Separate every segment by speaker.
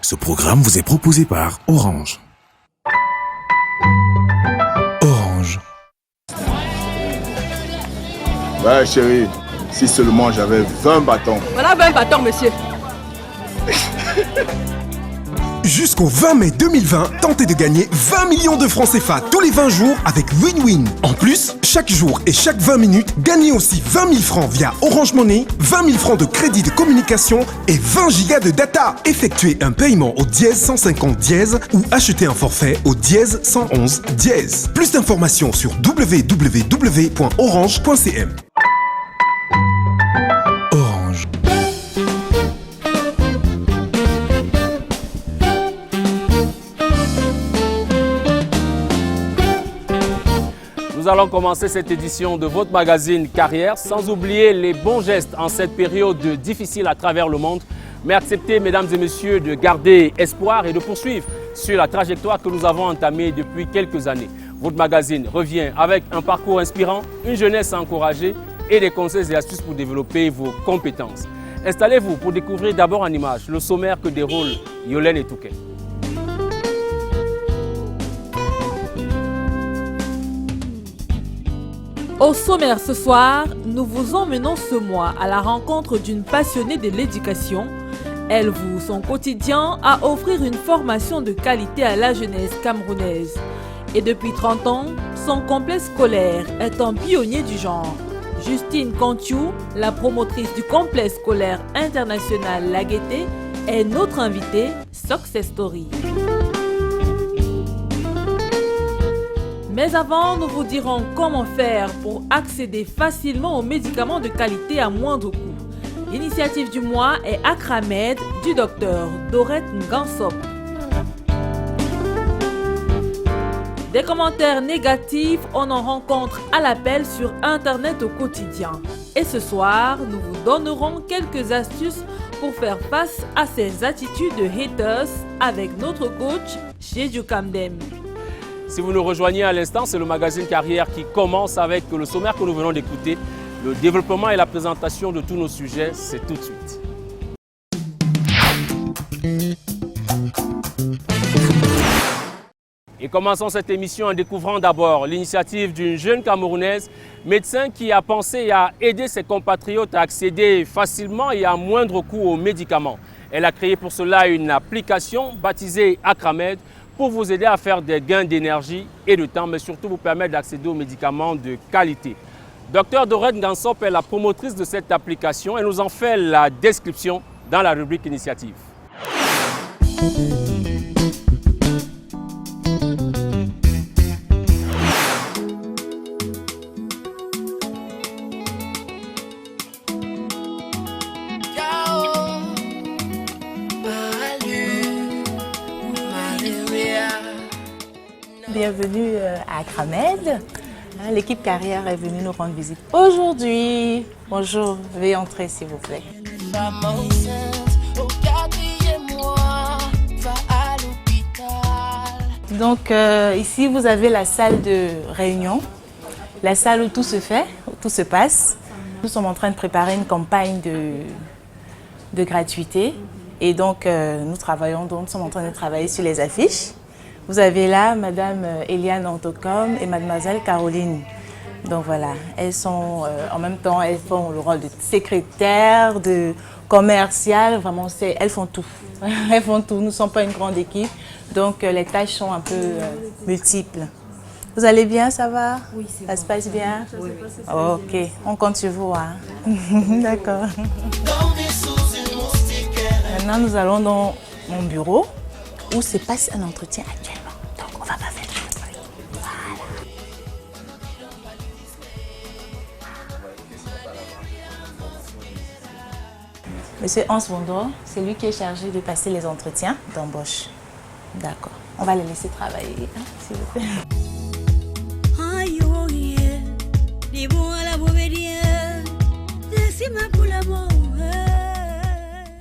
Speaker 1: Ce programme vous est proposé par Orange. Orange.
Speaker 2: Ouais chérie, si seulement j'avais 20 bâtons.
Speaker 3: Voilà 20 bâtons, monsieur.
Speaker 1: Jusqu'au 20 mai 2020, tentez de gagner 20 millions de francs CFA tous les 20 jours avec Win-Win. En plus, chaque jour et chaque 20 minutes, gagnez aussi 20 000 francs via Orange Money, 20 000 francs de crédit de communication et 20 gigas de data. Effectuez un paiement au dièse 150 dièse ou achetez un forfait au dièse 111 dièse. Plus d'informations sur www.orange.cm. Orange.
Speaker 4: Nous allons commencer cette édition de votre magazine Carrière sans oublier les bons gestes en cette période difficile à travers le monde. Mais acceptez, mesdames et messieurs, de garder espoir et de poursuivre sur la trajectoire que nous avons entamée depuis quelques années. Votre magazine revient avec un parcours inspirant, une jeunesse encouragée et des conseils et astuces pour développer vos compétences. Installez-vous pour découvrir d'abord en images le sommaire que déroulent Yolène et Touquet.
Speaker 5: Au sommaire ce soir, nous vous emmenons ce mois à la rencontre d'une passionnée de l'éducation. Elle voue son quotidien à offrir une formation de qualité à la jeunesse camerounaise. Et depuis 30 ans, son complexe scolaire est un pionnier du genre. Justine Cantiou, la promotrice du complexe scolaire international La Gaîté, est notre invitée Success Story. Mais avant, nous vous dirons comment faire pour accéder facilement aux médicaments de qualité à moindre coût. L'initiative du mois est Akramed du docteur Dorette Ngansop. Des commentaires négatifs, on en rencontre à l'appel sur Internet au quotidien. Et ce soir, nous vous donnerons quelques astuces pour faire face à ces attitudes de haters avec notre coach Jeju Kamdem.
Speaker 4: Si vous nous rejoignez à l'instant, c'est le magazine Carrière qui commence avec le sommaire que nous venons d'écouter. Le développement et la présentation de tous nos sujets, c'est tout de suite. Et commençons cette émission en découvrant d'abord l'initiative d'une jeune Camerounaise, médecin qui a pensé à aider ses compatriotes à accéder facilement et à moindre coût aux médicaments. Elle a créé pour cela une application baptisée Akramed, pour vous aider à faire des gains d'énergie et de temps, mais surtout vous permettre d'accéder aux médicaments de qualité. Dr Dorette Ngansop est la promotrice de cette application et nous en fait la description dans la rubrique initiative.
Speaker 6: Bienvenue à Akramed. L'équipe Carrière est venue nous rendre visite aujourd'hui. Bonjour, veuillez entrer s'il vous plaît. Donc ici vous avez la salle de réunion, la salle où tout se fait, où tout se passe. Nous sommes en train de préparer une campagne de gratuité et donc nous sommes en train de travailler sur les affiches. Vous avez là Madame Eliane Antocom et Mademoiselle Caroline. Donc voilà, elles sont en même temps, elles font le rôle de secrétaire, de commerciale, vraiment elles font tout. Elles font tout, nous ne sommes pas une grande équipe, donc les tâches sont un peu multiples. Vous allez bien, ça va?
Speaker 5: Oui, c'est
Speaker 6: Ça
Speaker 5: bon.
Speaker 6: se passe bien?
Speaker 5: Oui.
Speaker 6: Ok, on compte sur vous. Hein? D'accord. Maintenant, nous allons dans mon bureau où se passe un entretien actuellement. Donc, on va pas faire de bruit. Voilà. Monsieur Hans Wondor, c'est lui qui est chargé de passer les entretiens d'embauche. D'accord. On va les laisser travailler, hein, s'il vous plaît.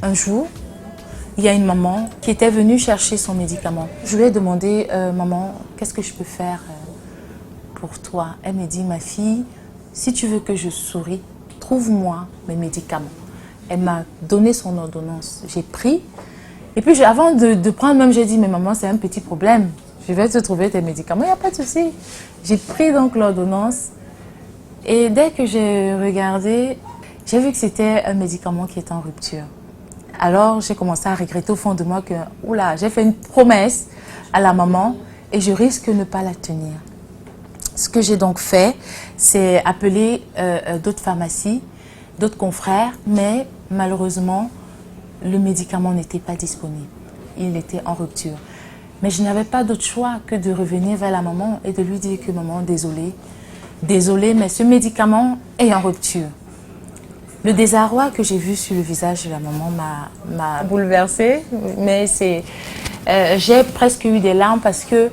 Speaker 6: Un jour, il y a une maman qui était venue chercher son médicament. Je lui ai demandé, maman, qu'est-ce que je peux faire pour toi? Elle me dit, ma fille, si tu veux que je sourie, trouve-moi mes médicaments. Elle m'a donné son ordonnance. J'ai pris. Et puis, avant de prendre même, j'ai dit, mais maman, c'est un petit problème. Je vais te trouver tes médicaments. Il n'y a pas de souci. J'ai pris donc l'ordonnance. Et dès que j'ai regardé, j'ai vu que c'était un médicament qui était en rupture. Alors, j'ai commencé à regretter au fond de moi que, oula, j'ai fait une promesse à la maman et je risque de ne pas la tenir. Ce que j'ai donc fait, c'est appeler d'autres pharmacies, d'autres confrères, mais malheureusement, le médicament n'était pas disponible. Il était en rupture. Mais je n'avais pas d'autre choix que de revenir vers la maman et de lui dire que maman, désolée, mais ce médicament est en rupture. Le désarroi que j'ai vu sur le visage de la maman m'a bouleversée, mais j'ai presque eu des larmes parce que,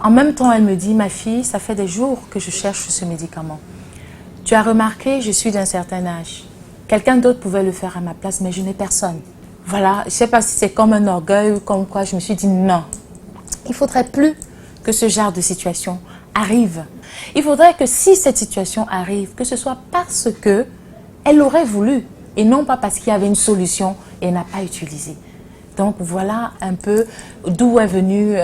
Speaker 6: en même temps, elle me dit, ma fille, ça fait des jours que je cherche ce médicament. Tu as remarqué, je suis d'un certain âge. Quelqu'un d'autre pouvait le faire à ma place, mais je n'ai personne. Voilà, je ne sais pas si c'est comme un orgueil ou comme quoi, je me suis dit non. Il ne faudrait plus que ce genre de situation arrive. Il faudrait que si cette situation arrive, que ce soit parce que elle aurait voulu et non pas parce qu'il y avait une solution et elle n'a pas utilisé. Donc voilà un peu d'où est venu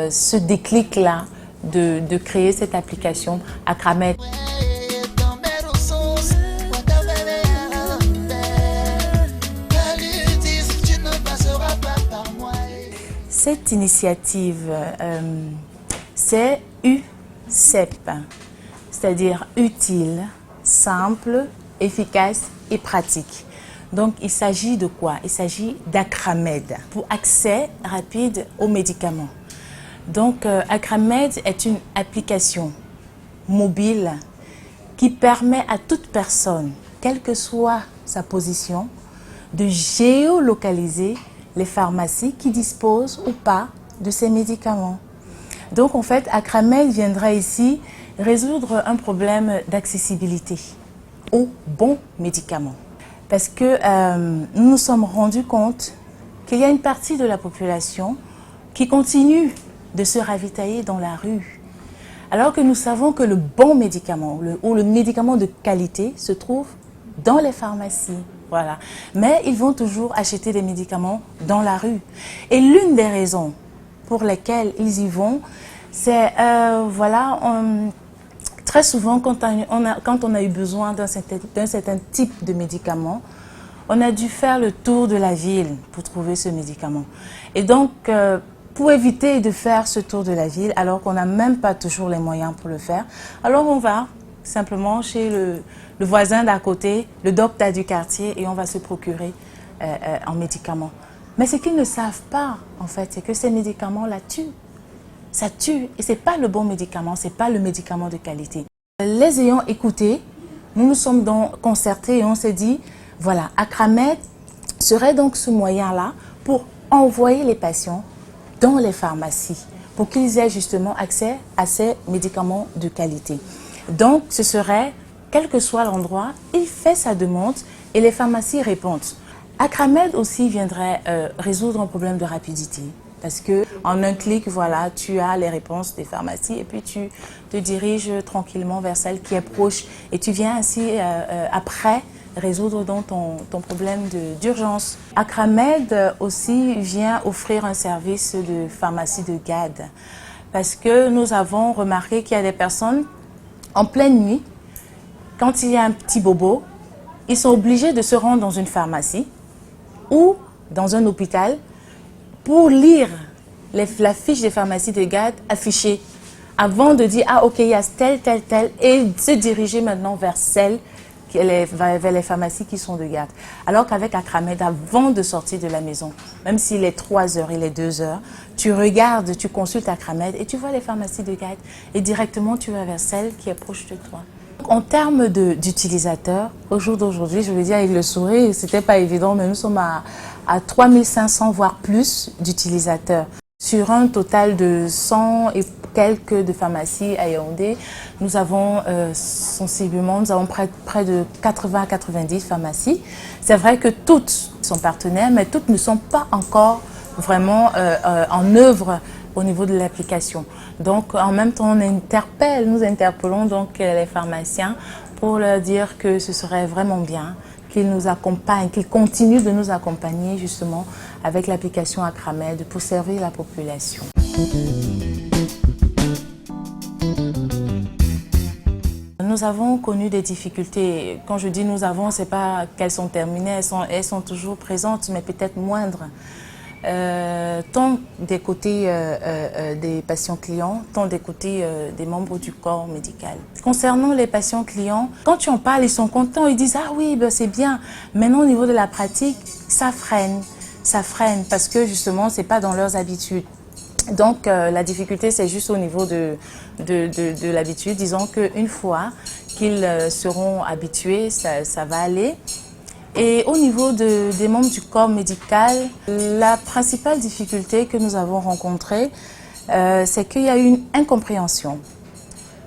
Speaker 6: ce déclic-là de créer cette application Akramed. Cette initiative, c'est UCEP, c'est-à-dire utile, simple, efficace et pratique. Donc, il s'agit de quoi? Il s'agit d'Akramed, pour accès rapide aux médicaments. Donc, Akramed est une application mobile qui permet à toute personne, quelle que soit sa position, de géolocaliser les pharmacies qui disposent ou pas de ces médicaments. Donc, en fait, Akramed viendra ici résoudre un problème d'accessibilité aux bons médicaments. Parce que nous nous sommes rendus compte qu'il y a une partie de la population qui continue de se ravitailler dans la rue. Alors que nous savons que le bon médicament ou le médicament de qualité se trouve dans les pharmacies. Voilà. Mais ils vont toujours acheter des médicaments dans la rue. Et l'une des raisons pour lesquelles ils y vont, c'est, très souvent, quand on a eu besoin d'un certain type de médicament, on a dû faire le tour de la ville pour trouver ce médicament. Et donc, pour éviter de faire ce tour de la ville, alors qu'on n'a même pas toujours les moyens pour le faire, alors on va simplement chez le voisin d'à côté, le docteur du quartier, et on va se procurer un médicament. Mais ce qu'ils ne savent pas, en fait, c'est que ces médicaments-là tuent. Ça tue, et ce n'est pas le bon médicament, ce n'est pas le médicament de qualité. Les ayant écoutés, nous nous sommes donc concertés et on s'est dit, voilà, Akramed serait donc ce moyen-là pour envoyer les patients dans les pharmacies, pour qu'ils aient justement accès à ces médicaments de qualité. Donc, ce serait, quel que soit l'endroit, il fait sa demande et les pharmacies répondent. Akramed aussi viendrait résoudre un problème de rapidité. Parce qu'en un clic, voilà, tu as les réponses des pharmacies et puis tu te diriges tranquillement vers celle qui est proche. Et tu viens ainsi, après, résoudre donc ton problème d'urgence. Akramed aussi vient offrir un service de pharmacie de garde. Parce que nous avons remarqué qu'il y a des personnes, en pleine nuit, quand il y a un petit bobo, ils sont obligés de se rendre dans une pharmacie ou dans un hôpital pour lire la fiche des pharmacies de garde affichée avant de dire, ah ok, il y a telle, et se diriger maintenant vers vers les pharmacies qui sont de garde. Alors qu'avec Akramed, avant de sortir de la maison, même s'il est 3 heures, il est 2 heures, tu regardes, tu consultes Akramed et tu vois les pharmacies de garde et directement tu vas vers celle qui est proche de toi. En termes d'utilisateurs, au jour d'aujourd'hui, je veux dire avec le sourire, c'était pas évident, mais nous sommes à 3500 voire plus d'utilisateurs. Sur un total de 100 et quelques de pharmacies à Yaoundé, nous avons sensiblement, nous avons près de 80 à 90 pharmacies. C'est vrai que toutes sont partenaires, mais toutes ne sont pas encore vraiment en œuvre au niveau de l'application. Donc en même temps, nous interpellons donc les pharmaciens pour leur dire que ce serait vraiment bien qu'ils nous accompagnent, qu'ils continuent de nous accompagner justement avec l'application Akramed pour servir la population. Nous avons connu des difficultés. Quand je dis nous avons, c'est pas qu'elles sont terminées, elles sont toujours présentes, mais peut-être moindres. Tant des côtés des patients clients, tant des côtés des membres du corps médical. Concernant les patients clients, quand tu en parles, ils sont contents, ils disent « Ah oui, ben c'est bien ». Maintenant, au niveau de la pratique, ça freine parce que justement, c'est pas dans leurs habitudes. Donc, la difficulté, c'est juste au niveau de l'habitude. Disons qu'une fois qu'ils seront habitués, ça va aller. Et au niveau des membres du corps médical, la principale difficulté que nous avons rencontrée, c'est qu'il y a eu une incompréhension.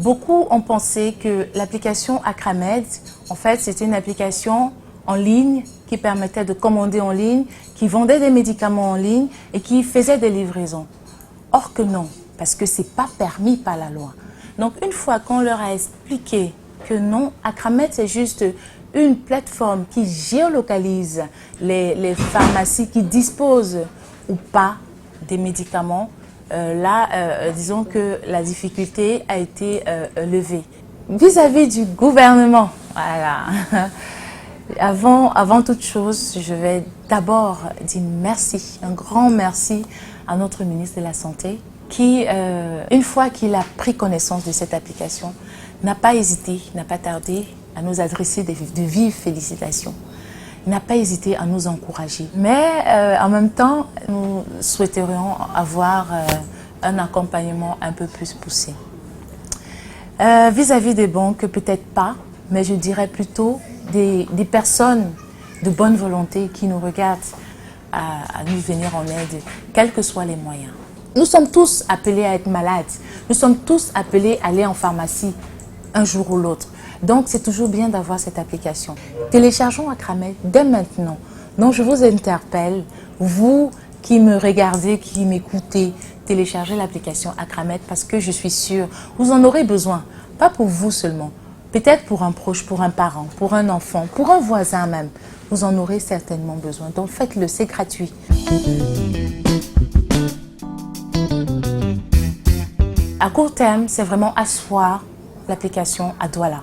Speaker 6: Beaucoup ont pensé que l'application Akramed, en fait, c'était une application en ligne qui permettait de commander en ligne, qui vendait des médicaments en ligne et qui faisait des livraisons. Or que non, parce que ce n'est pas permis par la loi. Donc une fois qu'on leur a expliqué que non, Akramed c'est juste une plateforme qui géolocalise les pharmacies qui disposent ou pas des médicaments, disons que la difficulté a été levée. Vis-à-vis du gouvernement, voilà. Avant toute chose, je vais d'abord dire merci, un grand merci à notre ministre de la Santé qui, une fois qu'il a pris connaissance de cette application, n'a pas hésité, n'a pas tardé à nous adresser de vives félicitations. Il n'a pas hésité à nous encourager. Mais en même temps, nous souhaiterions avoir un accompagnement un peu plus poussé. Vis-à-vis des banques, peut-être pas, mais je dirais plutôt des personnes de bonne volonté qui nous regardent à nous venir en aide, quels que soient les moyens. Nous sommes tous appelés à être malades. Nous sommes tous appelés à aller en pharmacie un jour ou l'autre. Donc, c'est toujours bien d'avoir cette application. Téléchargeons Akramed dès maintenant. Donc, je vous interpelle, vous qui me regardez, qui m'écoutez, téléchargez l'application Akramed parce que je suis sûre, vous en aurez besoin. Pas pour vous seulement, peut-être pour un proche, pour un parent, pour un enfant, pour un voisin même. Vous en aurez certainement besoin. Donc, faites-le, c'est gratuit. À court terme, c'est vraiment asseoir l'application à Douala.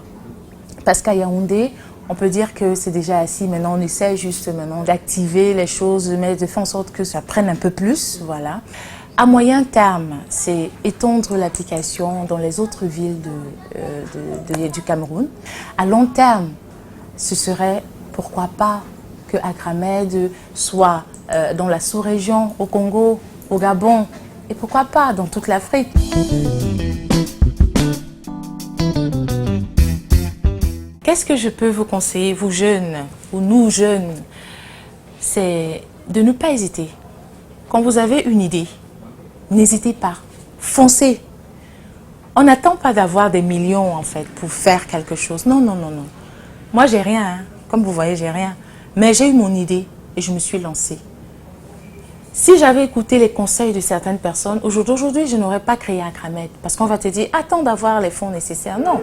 Speaker 6: Parce qu'à Yaoundé, on peut dire que c'est déjà assis. Maintenant, on essaie juste maintenant d'activer les choses, mais de faire en sorte que ça prenne un peu plus. Voilà. À moyen terme, c'est étendre l'application dans les autres villes du Cameroun. À long terme, ce serait, pourquoi pas, que Akramed soit dans la sous-région, au Congo, au Gabon, et pourquoi pas dans toute l'Afrique. Qu'est-ce que je peux vous conseiller, vous jeunes, ou nous jeunes? C'est de ne pas hésiter. Quand vous avez une idée, n'hésitez pas, foncez. On n'attend pas d'avoir des millions en fait pour faire quelque chose. Non, non, non, non. Moi, j'ai rien, hein. Comme vous voyez, j'ai rien. Mais j'ai eu mon idée et je me suis lancée. Si j'avais écouté les conseils de certaines personnes, aujourd'hui, je n'aurais pas créé Akramed. Parce qu'on va te dire, attends d'avoir les fonds nécessaires. Non,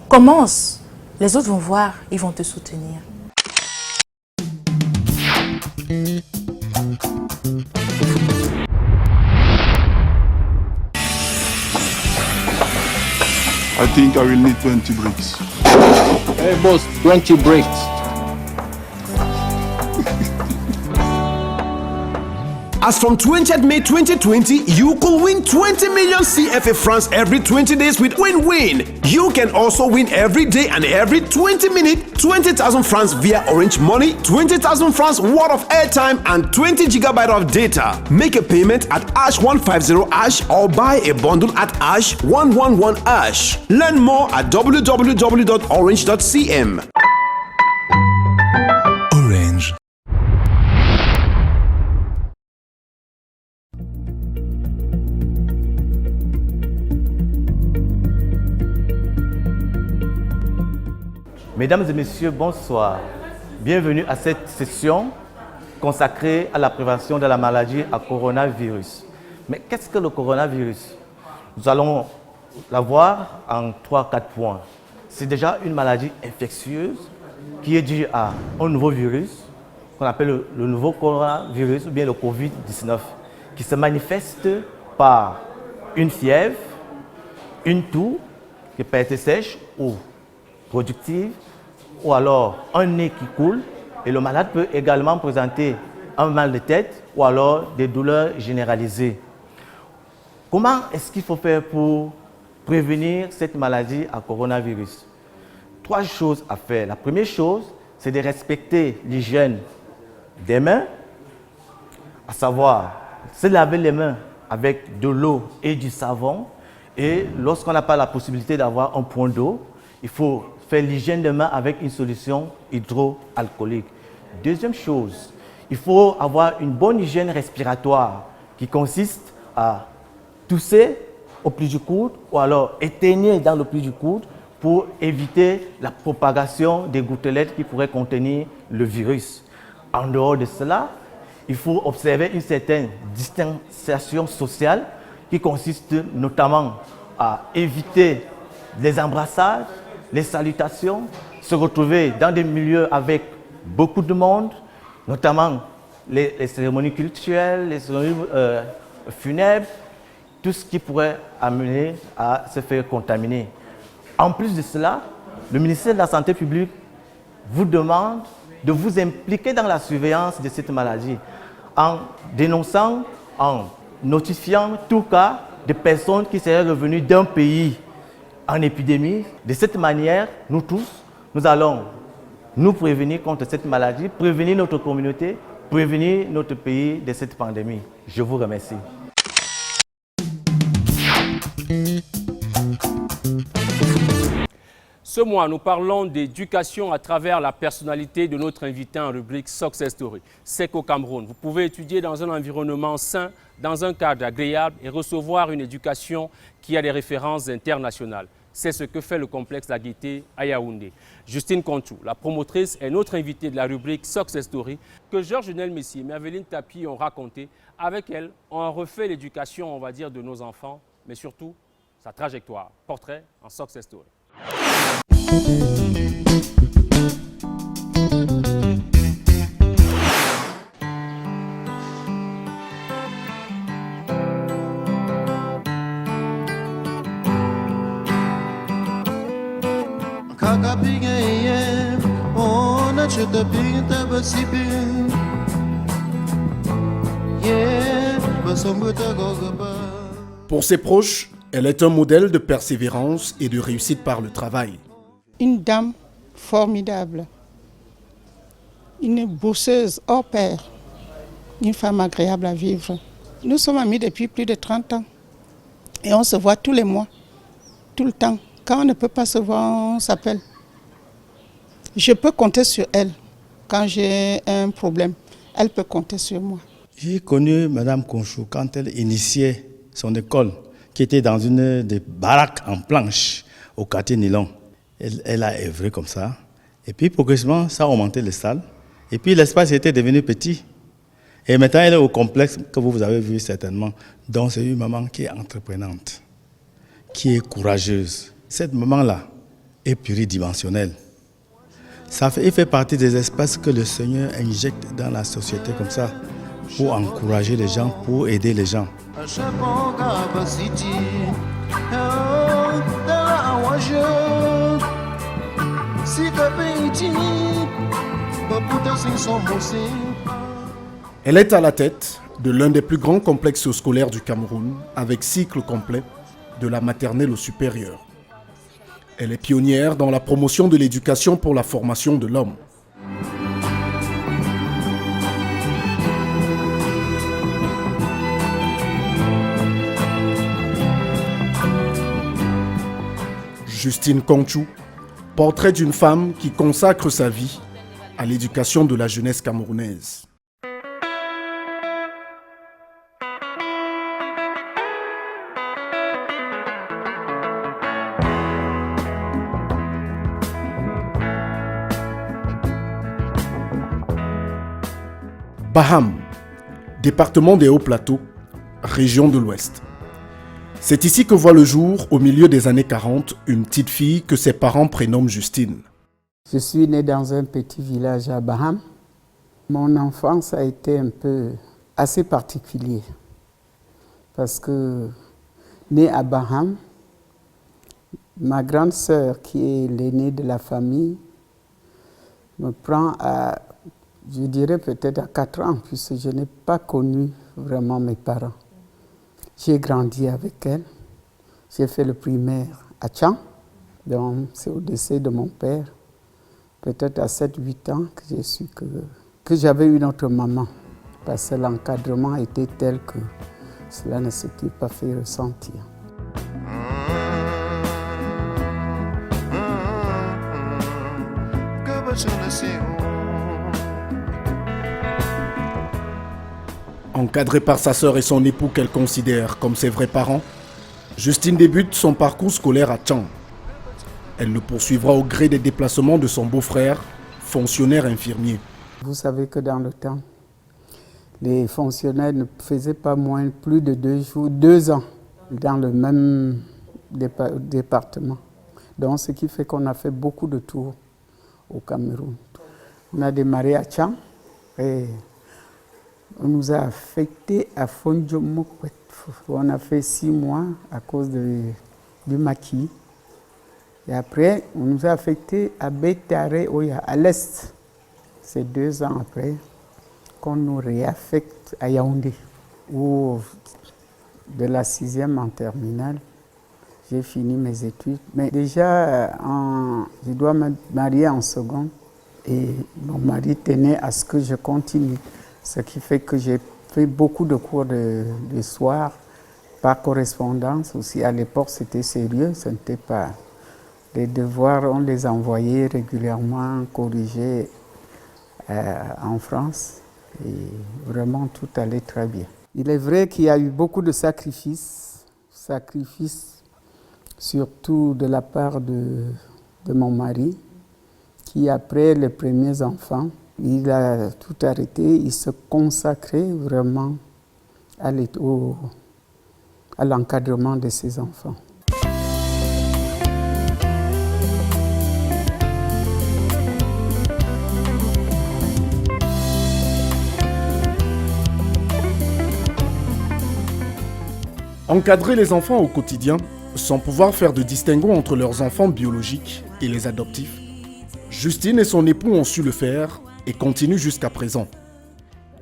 Speaker 6: commence. Les autres vont voir, ils vont te soutenir.
Speaker 2: I think I will need 20 bricks.
Speaker 3: Hey boss, 20 bricks.
Speaker 7: As from 20th May 2020, you could win 20 million CFA francs every 20 days with Win-Win. You can also win every day and every 20 minutes 20,000 francs via Orange Money, 20,000 francs worth of airtime and 20 gigabytes of data. Make a payment at #150# or buy a bundle at #111#. Learn more at www.orange.cm.
Speaker 1: Orange.
Speaker 8: Mesdames et messieurs, bonsoir. Bienvenue à cette session consacrée à la prévention de la maladie à coronavirus. Mais qu'est-ce que le coronavirus? Nous allons la voir en 3-4 points. C'est déjà une maladie infectieuse qui est due à un nouveau virus qu'on appelle le nouveau coronavirus ou bien le Covid-19 qui se manifeste par une fièvre, une toux qui peut être sèche ou productive, ou alors un nez qui coule, et le malade peut également présenter un mal de tête ou alors des douleurs généralisées. Comment est-ce qu'il faut faire pour prévenir cette maladie à coronavirus? 3 choses à faire. La première chose, c'est de respecter l'hygiène des mains, à savoir se laver les mains avec de l'eau et du savon, et lorsqu'on n'a pas la possibilité d'avoir un point d'eau, il faut faire l'hygiène des mains avec une solution hydroalcoolique. Deuxième chose, il faut avoir une bonne hygiène respiratoire qui consiste à tousser au plus du coude ou alors éteigner dans le plus du coude pour éviter la propagation des gouttelettes qui pourraient contenir le virus. En dehors de cela, il faut observer une certaine distanciation sociale qui consiste notamment à éviter les embrassades, les salutations, se retrouver dans des milieux avec beaucoup de monde, notamment les cérémonies culturelles, les cérémonies funèbres, tout ce qui pourrait amener à se faire contaminer. En plus de cela, le ministère de la Santé publique vous demande de vous impliquer dans la surveillance de cette maladie en dénonçant, en notifiant tout cas de personnes qui seraient revenues d'un pays en épidémie. De cette manière, nous tous, nous allons nous prévenir contre cette maladie, prévenir notre communauté, prévenir notre pays de cette pandémie. Je vous remercie.
Speaker 4: Ce mois, nous parlons d'éducation à travers la personnalité de notre invité en rubrique Success Story. C'est qu'au Cameroun, vous pouvez étudier dans un environnement sain, dans un cadre agréable et recevoir une éducation qui a des références internationales. C'est ce que fait le complexe La Gaîté à Yaoundé. Justine Contou, la promotrice, est notre invitée de la rubrique Success Story que Georges Nel Messi et Merveline Tapi ont raconté. Avec elle, on refait l'éducation, on va dire, de nos enfants, mais surtout sa trajectoire. Portrait en Success Story.
Speaker 9: Pour ses proches, elle est un modèle de persévérance et de réussite par le travail.
Speaker 10: Une dame formidable, une bosseuse hors pair, une femme agréable à vivre. Nous sommes amis depuis plus de 30 ans et on se voit tous les mois, tout le temps. Quand on ne peut pas se voir, on s'appelle. Je peux compter sur elle quand j'ai un problème. Elle peut compter sur moi.
Speaker 11: J'ai connu Mme Conchou quand elle initiait son école, qui était dans une des baraques en planche au quartier Nilon. Elle a œuvré comme ça. Et puis progressivement, ça a augmenté les salles. Et puis l'espace était devenu petit. Et maintenant, elle est au complexe que vous avez vu certainement. Donc c'est une maman qui est entreprenante, qui est courageuse. Cette maman-là est pluridimensionnelle. Il fait partie des espaces que le Seigneur injecte dans la société comme ça, pour encourager les gens, pour aider les gens.
Speaker 9: Elle est à la tête de l'un des plus grands complexes scolaires du Cameroun, avec cycle complet, de la maternelle au supérieur. Elle est pionnière dans la promotion de l'éducation pour la formation de l'homme. Justine Conchou, portrait d'une femme qui consacre sa vie à l'éducation de la jeunesse camerounaise. Baham, département des Hauts-Plateaux, région de l'Ouest. C'est ici que voit le jour, au milieu des années 40, une petite fille que ses parents prénomment Justine.
Speaker 12: Je suis née dans un petit village à Baham. Mon enfance a été un peu assez particulière parce que, née à Baham, ma grande sœur, qui est l'aînée de la famille, me prend à, je dirais peut-être à 4 ans, puisque je n'ai pas connu vraiment mes parents. J'ai grandi avec elle. J'ai fait le primaire à Tchang, donc c'est au décès de mon père. Peut-être à 7-8 ans que j'ai su que j'avais une autre maman, parce que l'encadrement était tel que cela ne s'était pas fait ressentir.
Speaker 9: Encadrée par sa sœur et son époux qu'elle considère comme ses vrais parents, Justine débute son parcours scolaire à Tchang. Elle le poursuivra au gré des déplacements de son beau-frère, fonctionnaire infirmier.
Speaker 12: Vous savez que dans le temps, les fonctionnaires ne faisaient pas plus de 2 ans dans le même département. Donc, ce qui fait qu'on a fait beaucoup de tours au Cameroun. On a démarré à Tchang et on nous a affectés à Fondjomokwet. On a fait 6 mois à cause du maquis. Et après, on nous a affectés à Betare Oya, à l'est. C'est 2 ans après qu'on nous réaffecte à Yaoundé, où de la 6e en terminale, j'ai fini mes études. Mais déjà, je dois me marier en seconde et mon mari tenait à ce que je continue. Ce qui fait que j'ai fait beaucoup de cours de soir par correspondance. Aussi, à l'époque, c'était sérieux, ce n'était pas... Les devoirs, on les envoyait régulièrement corrigés en France et vraiment tout allait très bien. Il est vrai qu'il y a eu beaucoup de sacrifices surtout de la part de mon mari, qui après les premiers enfants, il a tout arrêté, il se consacrait vraiment à l'encadrement de ses enfants.
Speaker 9: Encadrer les enfants au quotidien, sans pouvoir faire de distinguo entre leurs enfants biologiques et les adoptifs, Justine et son époux ont su le faire et continuent jusqu'à présent.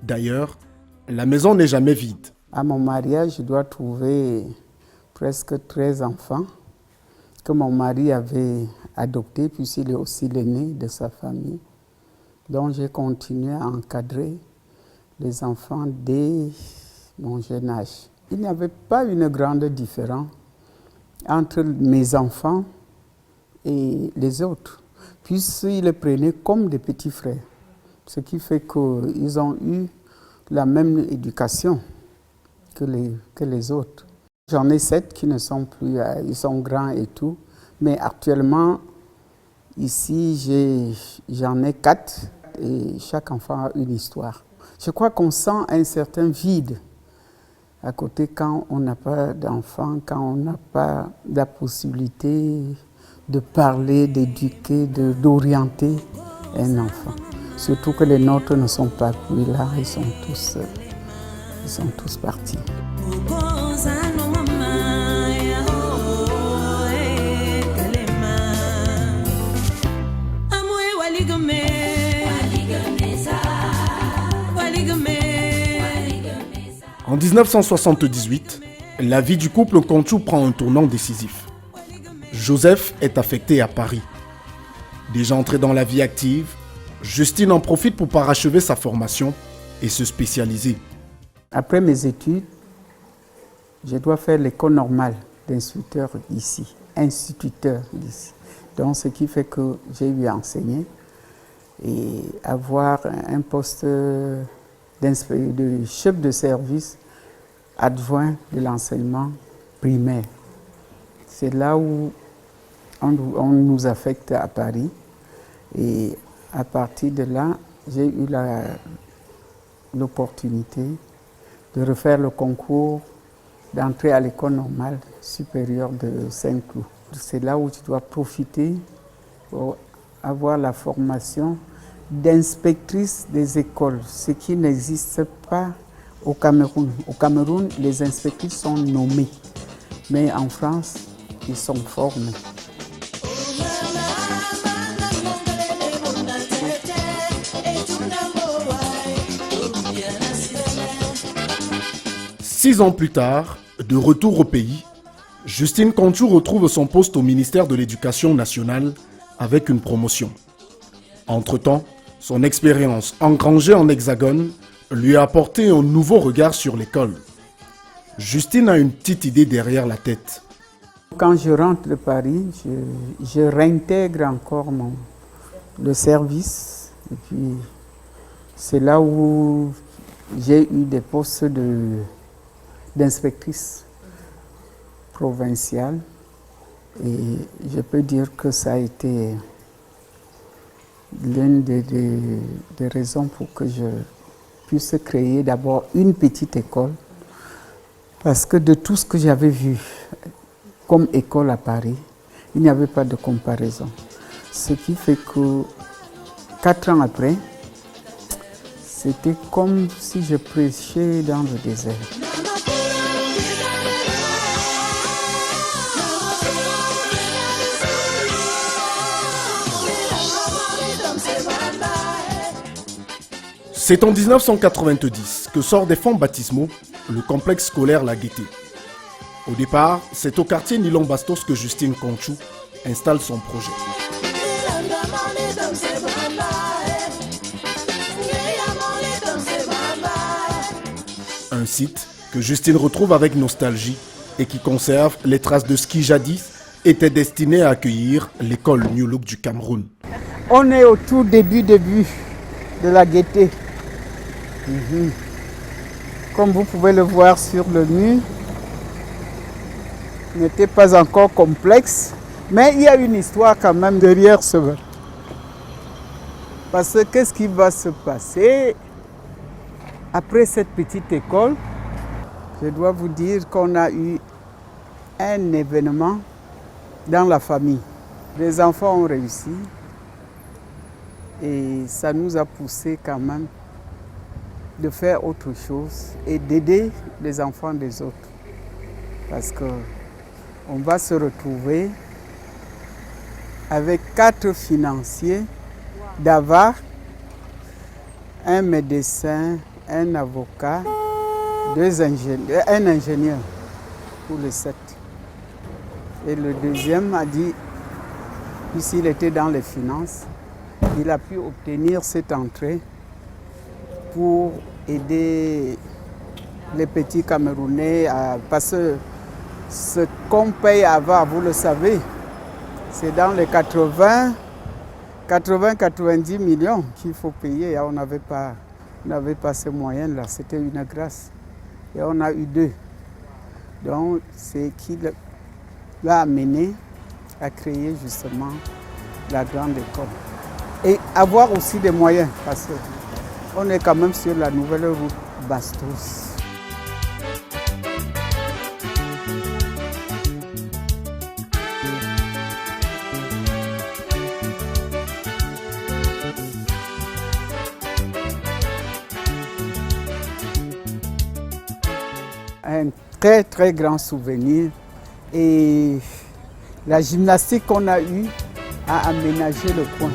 Speaker 9: D'ailleurs, la maison n'est jamais vide.
Speaker 12: À mon mariage, je dois trouver presque 13 enfants que mon mari avait adoptés, puisqu'il est aussi l'aîné de sa famille. Donc j'ai continué à encadrer les enfants dès mon jeune âge. Il n'y avait pas une grande différence entre mes enfants et les autres, puisqu'ils les prenaient comme des petits frères. Ce qui fait qu'ils ont eu la même éducation que les autres. J'en ai 7 qui ne sont plus, ils sont grands et tout, mais actuellement, ici, j'en ai 4 et chaque enfant a une histoire. Je crois qu'on sent un certain vide à côté quand on n'a pas d'enfants, quand on n'a pas la possibilité de parler, d'éduquer, d'orienter un enfant. Surtout que les nôtres ne sont pas plus là, ils sont tous partis.
Speaker 9: En 1978, la vie du couple Conchou prend un tournant décisif. Joseph est affecté à Paris. Déjà entré dans la vie active, Justine en profite pour parachever sa formation et se spécialiser.
Speaker 12: Après mes études, je dois faire l'école normale d'instituteur ici, Donc, ce qui fait que j'ai eu à enseigner et avoir un poste de chef de service adjoint de l'enseignement primaire. C'est là où on nous affecte à Paris. Et à partir de là, j'ai eu l'opportunité de refaire le concours d'entrer à l'école normale supérieure de Saint-Cloud. C'est là où tu dois profiter pour avoir la formation d'inspectrice des écoles, ce qui n'existe pas au Cameroun. Au Cameroun, les inspectrices sont nommées, mais en France, ils sont formés.
Speaker 9: Six ans plus tard, de retour au pays, Justine Conchou retrouve son poste au ministère de l'Éducation nationale avec une promotion. Entre-temps, son expérience engrangée en Hexagone lui a apporté un nouveau regard sur l'école. Justine a une petite idée derrière la tête.
Speaker 12: Quand je rentre de Paris, je réintègre encore le service. Et puis, c'est là où j'ai eu des postes d'inspectrice provinciale. Et je peux dire que ça a été l'une des raisons pour que je puisse créer d'abord une petite école. Parce que de tout ce que j'avais vu comme école à Paris, il n'y avait pas de comparaison. Ce qui fait que 4 ans après, c'était comme si je prêchais dans le désert.
Speaker 9: C'est en 1990 que sort des fonds baptismaux le complexe scolaire La Gaîté. Au départ, c'est au quartier Nilon Bastos que Justine Conchou installe son projet. Un site que Justine retrouve avec nostalgie et qui conserve les traces de ce qui jadis était destiné à accueillir l'école New Look du Cameroun.
Speaker 12: On est au tout début de La Gaîté. Comme vous pouvez le voir sur le mur, n'était pas encore complexe, mais il y a une histoire quand même derrière ce verre. Parce que qu'est-ce qui va se passer après cette petite école? Je dois vous dire qu'on a eu un événement dans la famille. Les enfants ont réussi et ça nous a poussé quand même de faire autre chose et d'aider les enfants des autres. Parce qu'on va se retrouver avec 4 financiers d'Avar, un médecin, un avocat, un ingénieur pour les 7. Et le deuxième a dit, puisqu'il était dans les finances, il a pu obtenir cette entrée pour aider les petits Camerounais, parce que ce qu'on paye à Avar, vous le savez, c'est dans les 80-90 millions qu'il faut payer. On n'avait pas ces moyens-là, c'était une grâce. Et on a eu 2. Donc, c'est qui l'a amené à créer justement la grande école. Et avoir aussi des moyens, parce qu'on est quand même sur la nouvelle route Bastos. Un très très grand souvenir et la gymnastique qu'on a eue a aménagé le coin.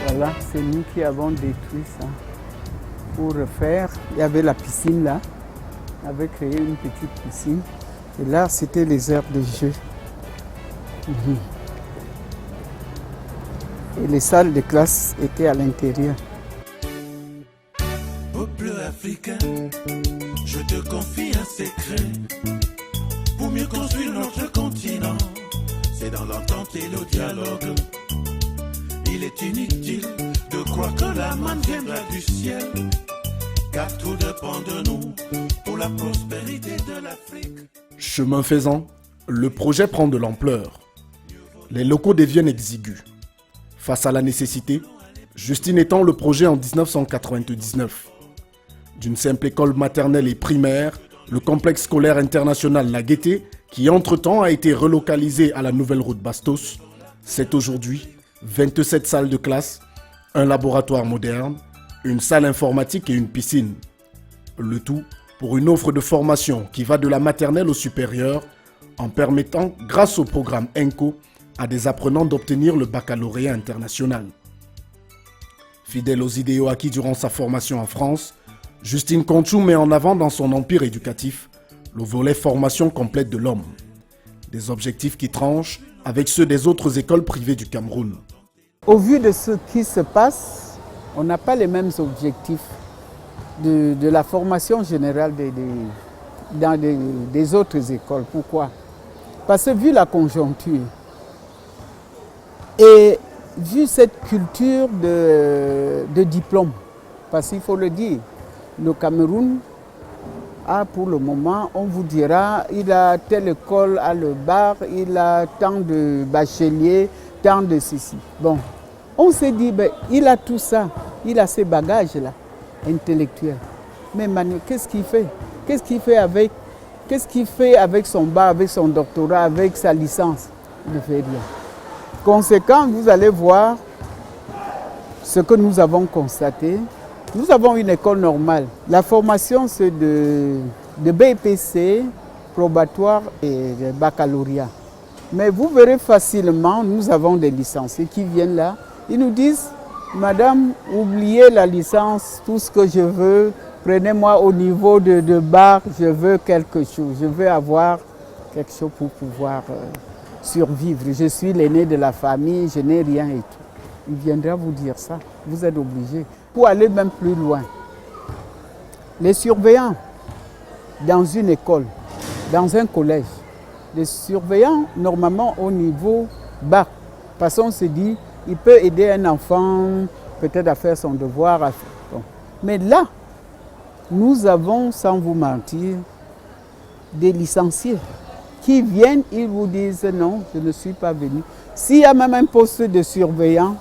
Speaker 12: Voilà, c'est nous qui avons détruit ça. Pour refaire, il y avait la piscine là. On avait créé une petite piscine. Et là, c'était les aires de jeu. Et les salles de classe étaient à l'intérieur.
Speaker 13: Peuple africain, je te confie un secret. Pour mieux construire notre continent, c'est dans l'entente et le dialogue. Il est inutile de croire que la manne viendra du ciel, car tout dépend de nous pour la prospérité de l'Afrique.
Speaker 9: Chemin faisant, le projet prend de l'ampleur. Les locaux deviennent exigus. Face à la nécessité, Justine étend le projet en 1999. D'une simple école maternelle et primaire, le complexe scolaire international La Gaîté, qui entre-temps a été relocalisé à la nouvelle route Bastos, c'est aujourd'hui 27 salles de classe, un laboratoire moderne, une salle informatique et une piscine. Le tout pour une offre de formation qui va de la maternelle au supérieur, en permettant, grâce au programme ENCO, à des apprenants d'obtenir le baccalauréat international. Fidèle aux idéaux acquis durant sa formation en France, Justine Conchou met en avant dans son empire éducatif le volet formation complète de l'homme. Des objectifs qui tranchent avec ceux des autres écoles privées du Cameroun.
Speaker 12: Au vu de ce qui se passe, on n'a pas les mêmes objectifs de la formation générale dans des autres écoles. Pourquoi? Parce que vu la conjoncture et vu cette culture de diplôme, parce qu'il faut le dire, le Cameroun a pour le moment, on vous dira, il a telle école à le bar, il a tant de bacheliers, tant de ceci. Bon, on s'est dit, ben, il a tout ça, il a ces bagages-là, intellectuels. Mais Manu, qu'est-ce qu'il fait? Qu'est-ce qu'il fait avec son bar, avec son doctorat, avec sa licence? Il ne fait rien. Conséquent, vous allez voir ce que nous avons constaté. Nous avons une école normale. La formation, c'est de BPC, probatoire et de baccalauréat. Mais vous verrez facilement, nous avons des licenciés qui viennent là. Ils nous disent, Madame, oubliez la licence, tout ce que je veux, prenez-moi au niveau de bac, je veux quelque chose. Je veux avoir quelque chose pour pouvoir survivre. Je suis l'aîné de la famille, je n'ai rien et tout. Il viendra vous dire ça. Vous êtes obligé. Pour aller même plus loin, les surveillants dans une école, dans un collège, les surveillants normalement au niveau bas, parce qu'on se dit, il peut aider un enfant peut-être à faire son devoir. Bon. Mais là, nous avons, sans vous mentir, des licenciés qui viennent, ils vous disent non, je ne suis pas venu. S'il y a même un poste de surveillant,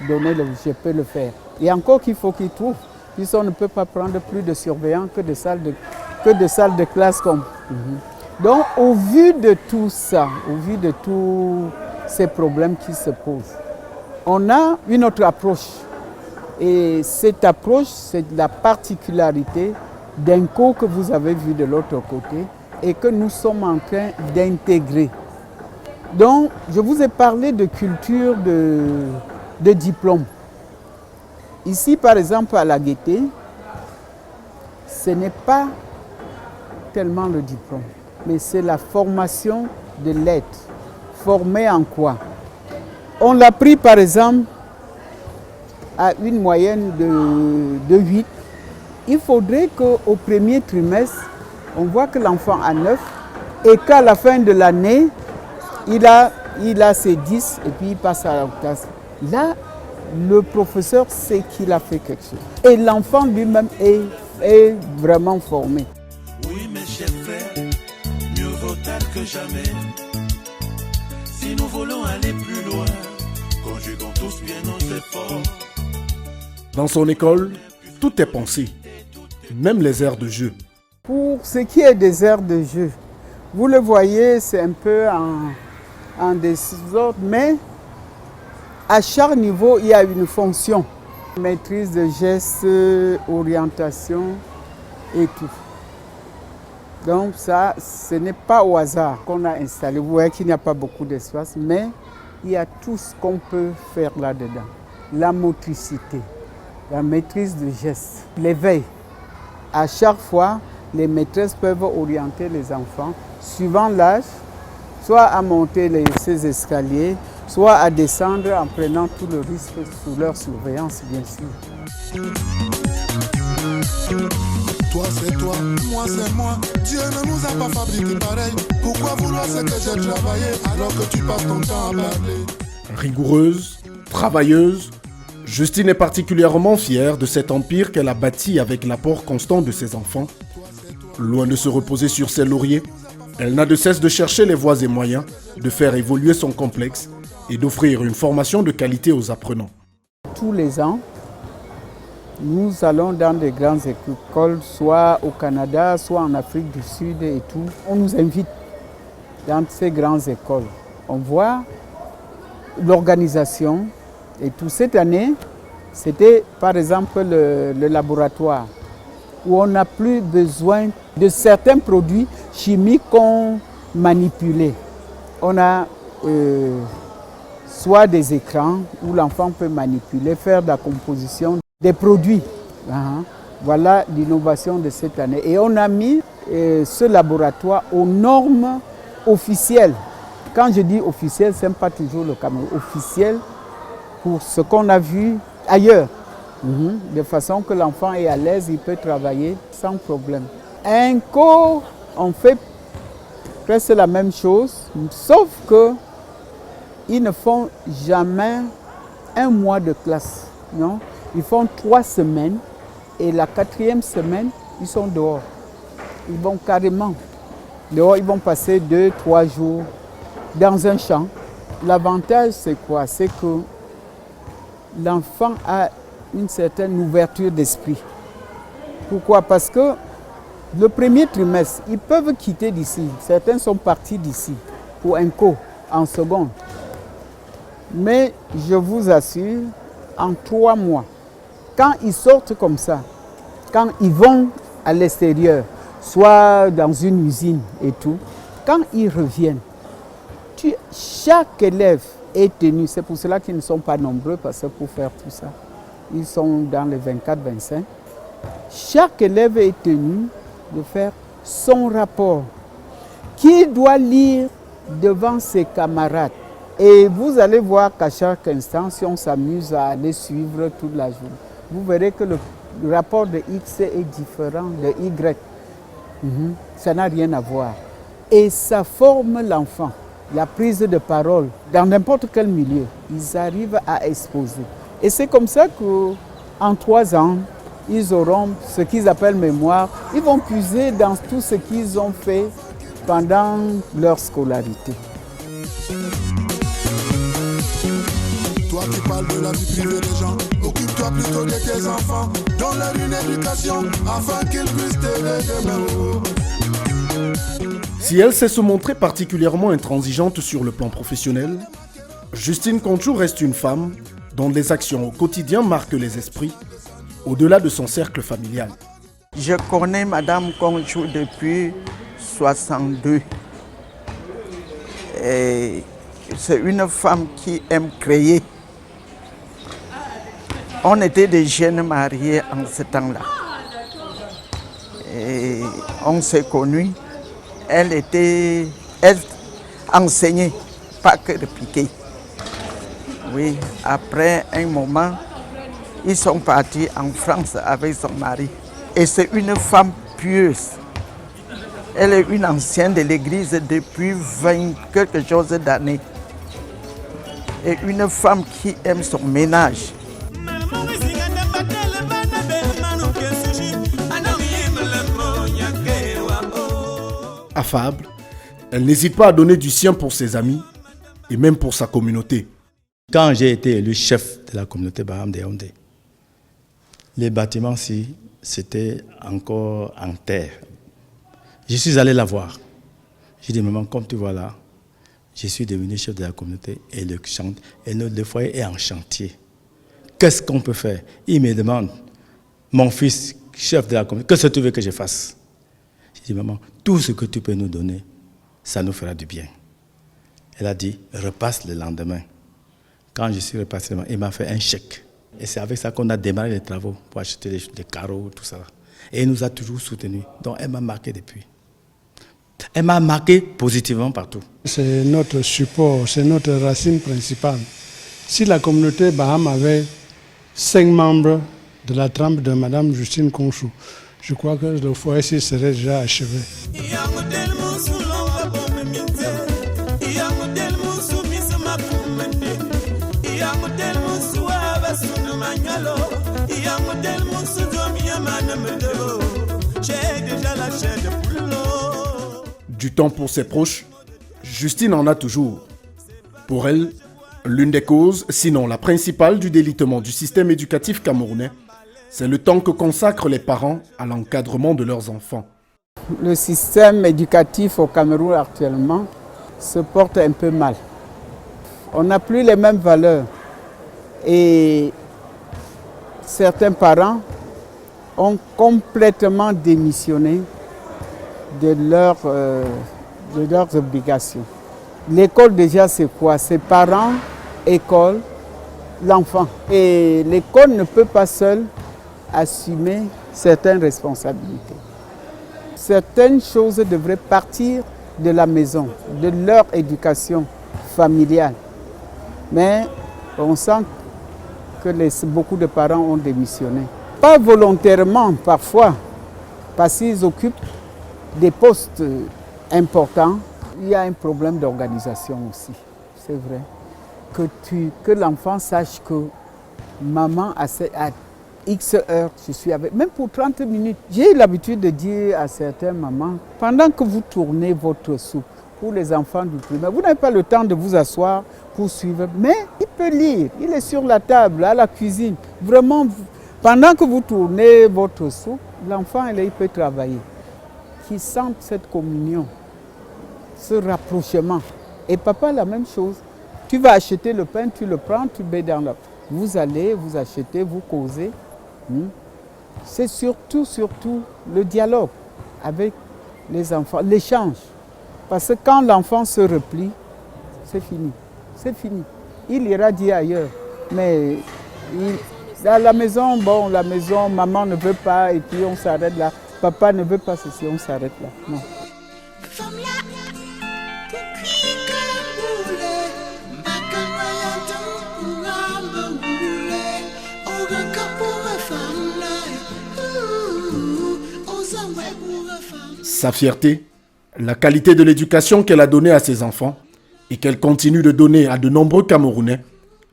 Speaker 12: donnez-le, je peux le faire. Et encore qu'il faut qu'ils trouvent, puisqu'on ne peut pas prendre plus de surveillants que de salles de classe comme. Donc, au vu de tout ça, au vu de tous ces problèmes qui se posent, on a une autre approche. Et cette approche, c'est la particularité d'ENCO que vous avez vu de l'autre côté et que nous sommes en train d'intégrer. Donc, je vous ai parlé de culture de diplôme. Ici, par exemple, à La Gaîté, ce n'est pas tellement le diplôme, mais c'est la formation de l'être. Formé en quoi? On l'a pris, par exemple, à une moyenne de 8. Il faudrait qu'au premier trimestre, on voit que l'enfant a 9 et qu'à la fin de l'année, il a ses 10 et puis il passe à la classe. Là, le professeur sait qu'il a fait quelque chose. Et l'enfant lui-même est vraiment formé.
Speaker 13: Oui, mes chers frères, mieux vaut tard que jamais. Si nous voulons aller plus loin, conjuguons tous bien nos efforts.
Speaker 9: Dans son école, tout est pensé, même les aires de jeu.
Speaker 12: Pour ce qui est des aires de jeu, vous le voyez, c'est un peu en désordre, mais à chaque niveau, il y a une fonction. Maîtrise de gestes, orientation et tout. Donc ça, ce n'est pas au hasard qu'on a installé. Vous voyez qu'il n'y a pas beaucoup d'espace, mais il y a tout ce qu'on peut faire là-dedans. la motricité, la maîtrise de gestes, l'éveil. À chaque fois, les maîtresses peuvent orienter les enfants, suivant l'âge, soit à monter ces escaliers, soit à descendre en prenant tout le risque sous leur surveillance, bien sûr.
Speaker 13: Toi c'est toi, moi c'est moi. Dieu ne nous a pas fabriqués pareil. Pourquoi vouloir ce que j'ai travaillé alors que tu passes ton temps à parler?
Speaker 9: Rigoureuse, travailleuse, Justine est particulièrement fière de cet empire qu'elle a bâti avec l'apport constant de ses enfants. Loin de se reposer sur ses lauriers, elle n'a de cesse de chercher les voies et moyens de faire évoluer son complexe et d'offrir une formation de qualité aux apprenants.
Speaker 12: Tous les ans, nous allons dans des grandes écoles, soit au Canada, soit en Afrique du Sud et tout. On nous invite dans ces grandes écoles. On voit l'organisation et tout. Cette année, c'était par exemple le laboratoire où on n'a plus besoin de certains produits chimiques qu'on manipulait. On a soit des écrans où l'enfant peut manipuler, faire de la composition des produits. Voilà l'innovation de cette année. Et on a mis ce laboratoire aux normes officielles. Quand je dis officiel, ce n'est pas toujours le Cameroun. Officiel pour ce qu'on a vu ailleurs. De façon que l'enfant est à l'aise, il peut travailler sans problème. Un cours, on fait presque la même chose, sauf que ils ne font jamais un mois de classe. Non? Ils font 3 semaines et la 4e semaine, ils sont dehors. Ils vont carrément dehors, ils vont passer 2-3 jours dans un champ. L'avantage, c'est quoi? C'est que l'enfant a une certaine ouverture d'esprit. Pourquoi? Parce que le premier trimestre, ils peuvent quitter d'ici. Certains sont partis d'ici pour un cours en seconde. Mais je vous assure, en 3 mois, quand ils sortent comme ça, quand ils vont à l'extérieur, soit dans une usine et tout, quand ils reviennent, chaque élève est tenu, c'est pour cela qu'ils ne sont pas nombreux, parce que pour faire tout ça, ils sont dans les 24-25. Chaque élève est tenu de faire son rapport, qu'il doit lire devant ses camarades. Et vous allez voir qu'à chaque instant, si on s'amuse à aller suivre toute la journée, vous verrez que le rapport de X est différent de Y. Ça n'a rien à voir. Et ça forme l'enfant. La prise de parole, dans n'importe quel milieu, ils arrivent à exposer. Et c'est comme ça qu'en 3 ans, ils auront ce qu'ils appellent mémoire. Ils vont puiser dans tout ce qu'ils ont fait pendant leur scolarité.
Speaker 13: Toi qui parles de la vie privée des gens, occupe-toi plutôt de tes enfants. Donne-leur une éducation afin qu'ils puissent t'aider demain.
Speaker 9: Si elle sait se montrer particulièrement intransigeante sur le plan professionnel, Justine Conchou reste une femme dont les actions au quotidien marquent les esprits, au-delà de son cercle familial.
Speaker 14: Je connais Madame Conchou depuis 62. Et c'est une femme qui aime créer. On était des jeunes mariés en ce temps-là. Et on s'est connus. Elle enseignait, pas que de piquer. Oui, après un moment, ils sont partis en France avec son mari. Et c'est une femme pieuse. Elle est une ancienne de l'église depuis 20 quelque chose d'années. Et une femme qui aime son ménage.
Speaker 9: Affable, elle n'hésite pas à donner du sien pour ses amis et même pour sa communauté.
Speaker 11: Quand j'ai été élu chef de la communauté Baham de Yaoundé, les bâtiments-ci, c'était encore en terre. Je suis allé la voir. J'ai dit, maman, comme tu vois là, je suis devenu chef de la communauté et le foyer est en chantier. Qu'est-ce qu'on peut faire? Il me demande, mon fils, chef de la communauté, qu'est-ce que tu veux que je fasse? J'ai dit, maman, tout ce que tu peux nous donner, ça nous fera du bien. Elle a dit, repasse le lendemain. Quand je suis repassé, il m'a fait un chèque. Et c'est avec ça qu'on a démarré les travaux pour acheter des carreaux, tout ça. Et il nous a toujours soutenus. Donc elle m'a marqué depuis. Elle m'a marqué positivement partout.
Speaker 15: C'est notre support, c'est notre racine principale. Si la communauté Baham avait 5 membres de la trempe de Mme Justine Konchou, je crois que le foyer serait déjà achevé.
Speaker 9: Du temps pour ses proches, Justine en a toujours. Pour elle, l'une des causes, sinon la principale du délitement du système éducatif camerounais, c'est le temps que consacrent les parents à l'encadrement de leurs enfants.
Speaker 12: Le système éducatif au Cameroun actuellement se porte un peu mal. On n'a plus les mêmes valeurs et certains parents ont complètement démissionné de leurs obligations. L'école déjà c'est quoi? C'est parents, école, l'enfant. Et l'école ne peut pas seule assumer certaines responsabilités. Certaines choses devraient partir de la maison, de leur éducation familiale. Mais on sent que beaucoup de parents ont démissionné. Pas volontairement parfois, parce qu'ils occupent des postes importants. Il y a un problème d'organisation aussi, c'est vrai. Que l'enfant sache que maman à X heures, je suis avec, même pour 30 minutes. J'ai eu l'habitude de dire à certaines mamans, pendant que vous tournez votre soupe, pour les enfants du primaire, vous n'avez pas le temps de vous asseoir pour suivre, mais il peut lire, il est sur la table, à la cuisine. Vraiment, pendant que vous tournez votre soupe, l'enfant, il peut travailler. Qu'il sente cette communion, ce rapprochement. Et papa, la même chose. Tu vas acheter le pain, tu le prends, tu mets dans la... Vous allez, vous achetez, vous causez. C'est surtout le dialogue avec les enfants, l'échange. Parce que quand l'enfant se replie, c'est fini. C'est fini. Il ira dire ailleurs. Mais à la maison, la maison, maman ne veut pas et puis on s'arrête là. Papa ne veut pas ceci, on s'arrête là. Non.
Speaker 9: Sa fierté, la qualité de l'éducation qu'elle a donnée à ses enfants et qu'elle continue de donner à de nombreux Camerounais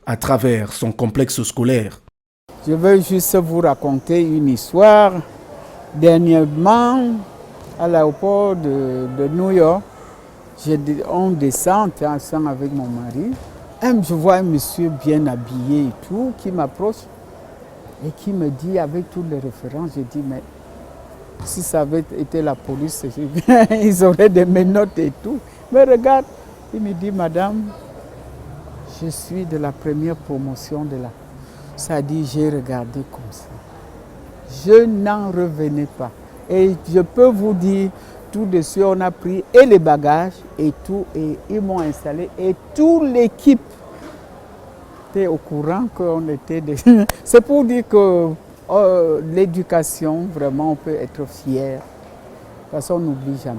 Speaker 9: à travers son complexe scolaire.
Speaker 12: Je veux juste vous raconter une histoire. Dernièrement, à l'aéroport de New York, on descend ensemble avec mon mari. Je vois un monsieur bien habillé et tout qui m'approche et qui me dit avec toutes les références, je dis mais si ça avait été la police, ils auraient des menottes et tout. Mais regarde, il me dit madame, je suis de la première promotion de la... Ça dit, j'ai regardé comme ça. Je n'en revenais pas. Et je peux vous dire, tout de suite, on a pris et les bagages et tout, et ils m'ont installé. Et toute l'équipe était au courant qu'on était... C'est pour dire que l'éducation, vraiment, on peut être fier. Parce qu'on n'oublie jamais.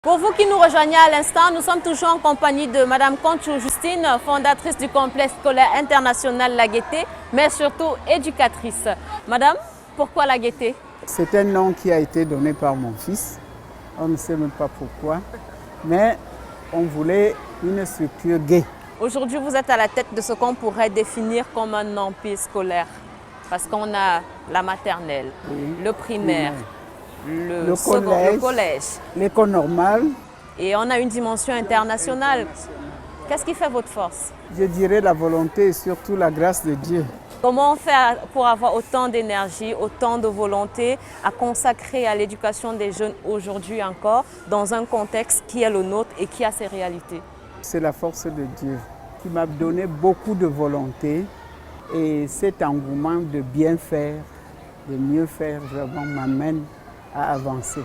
Speaker 5: Pour vous qui nous rejoignez à l'instant, nous sommes toujours en compagnie de Mme Konchou Justine, fondatrice du complexe scolaire international La Gaîté, mais surtout éducatrice. Madame, pourquoi La Gaîté?
Speaker 12: C'est un nom qui a été donné par mon fils. On ne sait même pas pourquoi, mais on voulait une structure gaie.
Speaker 5: Aujourd'hui, vous êtes à la tête de ce qu'on pourrait définir comme un empire scolaire. Parce qu'on a la maternelle, le primaire, le collège,
Speaker 12: l'école normale.
Speaker 5: Et on a une dimension internationale. Qu'est-ce qui fait votre force?
Speaker 12: Je dirais la volonté et surtout la grâce de Dieu.
Speaker 5: Comment on fait pour avoir autant d'énergie, autant de volonté à consacrer à l'éducation des jeunes aujourd'hui encore, dans un contexte qui est le nôtre et qui a ses réalités?
Speaker 12: C'est la force de Dieu qui m'a donné beaucoup de volonté et cet engouement de bien faire, de mieux faire, vraiment m'amène à avancer.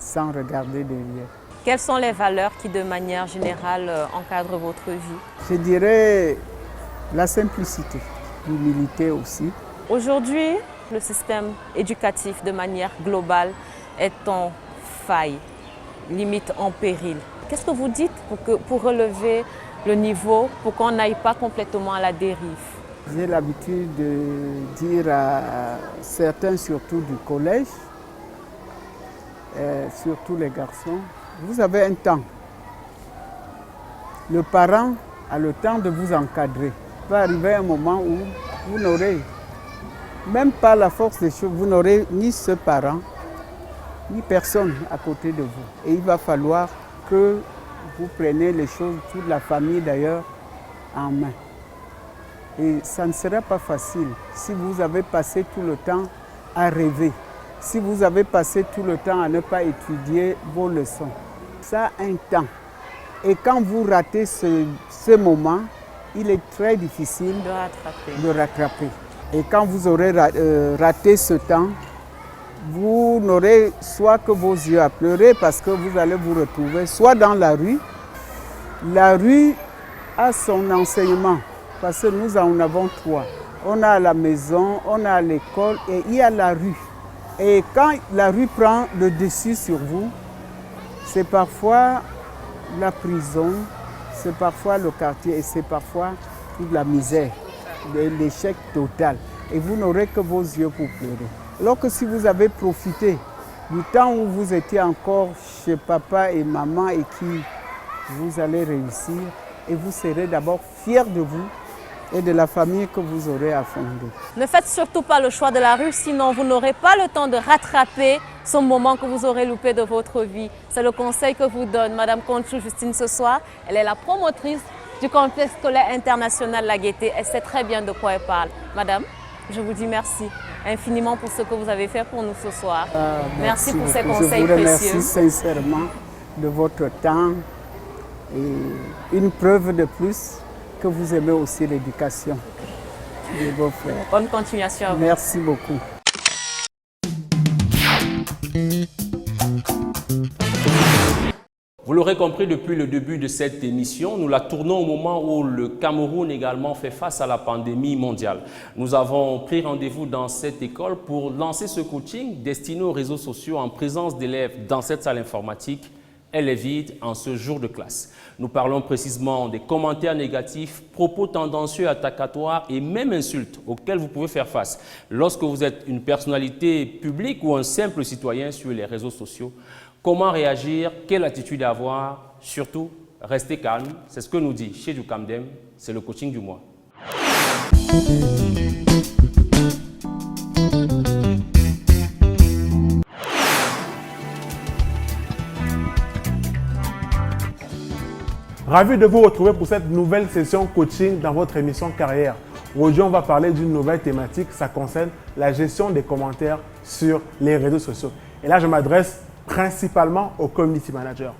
Speaker 12: sans regarder derrière.
Speaker 16: Quelles sont les valeurs qui, de manière générale, encadrent votre vie?
Speaker 12: Je dirais la simplicité, l'humilité aussi.
Speaker 16: Aujourd'hui, le système éducatif, de manière globale, est en faille, limite en péril. Qu'est-ce que vous dites pour relever le niveau, pour qu'on n'aille pas complètement à la dérive?
Speaker 12: J'ai l'habitude de dire à certains, surtout du collège, surtout les garçons, vous avez un temps. Le parent a le temps de vous encadrer. Il va arriver un moment où vous n'aurez, même par la force des choses, vous n'aurez ni ce parent, ni personne à côté de vous. Et il va falloir que vous preniez les choses, toute la famille d'ailleurs, en main. Et ça ne sera pas facile si vous avez passé tout le temps à rêver, si vous avez passé tout le temps à ne pas étudier vos leçons. Ça a un temps. Et quand vous ratez ce moment, il est très difficile de rattraper. Et quand vous aurez raté ce temps, vous n'aurez soit que vos yeux à pleurer parce que vous allez vous retrouver soit dans la rue. La rue a son enseignement parce que nous en avons trois. On a la maison, on a l'école et il y a la rue. Et quand la rue prend le dessus sur vous, c'est parfois la prison, c'est parfois le quartier et c'est parfois toute la misère, l'échec total. Et vous n'aurez que vos yeux pour pleurer. Alors que si vous avez profité du temps où vous étiez encore chez papa et maman et qui vous allez réussir et vous serez d'abord fiers de vous et de la famille que vous aurez à fonder.
Speaker 16: Ne faites surtout pas le choix de la rue, sinon vous n'aurez pas le temps de rattraper ce moment que vous aurez loupé de votre vie. C'est le conseil que vous donne Madame Conchou Justine ce soir. Elle est la promotrice du complexe scolaire international La Gaîté. Elle sait très bien de quoi elle parle. Madame, je vous dis merci infiniment pour ce que vous avez fait pour nous ce soir. Merci pour ces conseils précieux.
Speaker 12: Je vous remercie sincèrement de votre temps et une preuve de plus que vous aimez aussi l'éducation de vos frères.
Speaker 16: Bonne continuation à vous.
Speaker 12: Merci beaucoup.
Speaker 4: Vous l'aurez compris depuis le début de cette émission, nous la tournons au moment où le Cameroun également fait face à la pandémie mondiale. Nous avons pris rendez-vous dans cette école pour lancer ce coaching destiné aux réseaux sociaux en présence d'élèves dans cette salle informatique. Elle est vide en ce jour de classe. Nous parlons précisément des commentaires négatifs, propos tendancieux, attacatoires et même insultes auxquels vous pouvez faire face lorsque vous êtes une personnalité publique ou un simple citoyen sur les réseaux sociaux. Comment réagir? Quelle attitude avoir? Surtout, restez calme. C'est ce que nous dit chez Ducamdem. C'est le coaching du mois.
Speaker 17: Ravi de vous retrouver pour cette nouvelle session coaching dans votre émission Carrière. Aujourd'hui, on va parler d'une nouvelle thématique. Ça concerne la gestion des commentaires sur les réseaux sociaux. Et là, je m'adresse principalement aux community managers.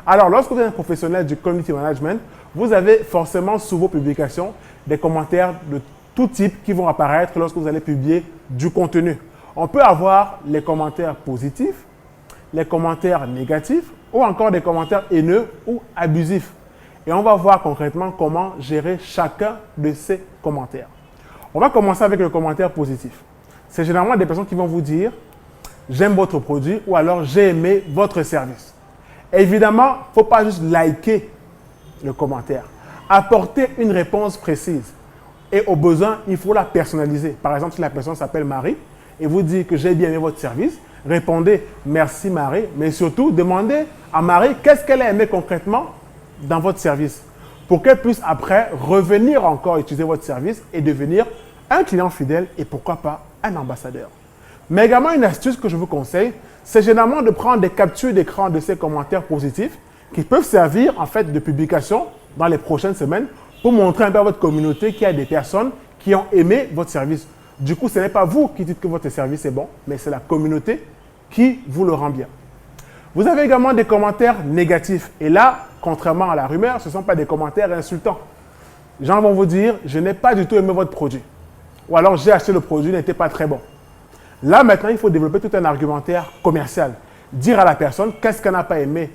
Speaker 17: Alors, lorsque vous êtes un professionnel du community management, vous avez forcément sous vos publications des commentaires de tout type qui vont apparaître lorsque vous allez publier du contenu. On peut avoir les commentaires positifs, les commentaires négatifs ou encore des commentaires haineux ou abusifs. Et on va voir concrètement comment gérer chacun de ces commentaires. On va commencer avec le commentaire positif. C'est généralement des personnes qui vont vous dire « j'aime votre produit » ou alors « j'ai aimé votre service ». Évidemment, il ne faut pas juste liker le commentaire. Apporter une réponse précise. Et au besoin, il faut la personnaliser. Par exemple, si la personne s'appelle Marie et vous dit que j'ai bien aimé votre service, répondez « merci Marie », mais surtout demandez à Marie qu'est-ce qu'elle a aimé concrètement dans votre service pour qu'elle puisse après revenir encore utiliser votre service et devenir un client fidèle et pourquoi pas un ambassadeur. Mais également une astuce que je vous conseille, c'est généralement de prendre des captures d'écran de ces commentaires positifs qui peuvent servir en fait de publication dans les prochaines semaines pour montrer un peu à votre communauté qu'il y a des personnes qui ont aimé votre service. Du coup, ce n'est pas vous qui dites que votre service est bon, mais c'est la communauté qui vous le rend bien. Vous avez également des commentaires négatifs. Et là, contrairement à la rumeur, ce ne sont pas des commentaires insultants. Les gens vont vous dire « je n'ai pas du tout aimé votre produit ». Ou alors « j'ai acheté le produit, il n'était pas très bon ». Là, maintenant, il faut développer tout un argumentaire commercial. dire à la personne qu'est-ce qu'elle n'a pas aimé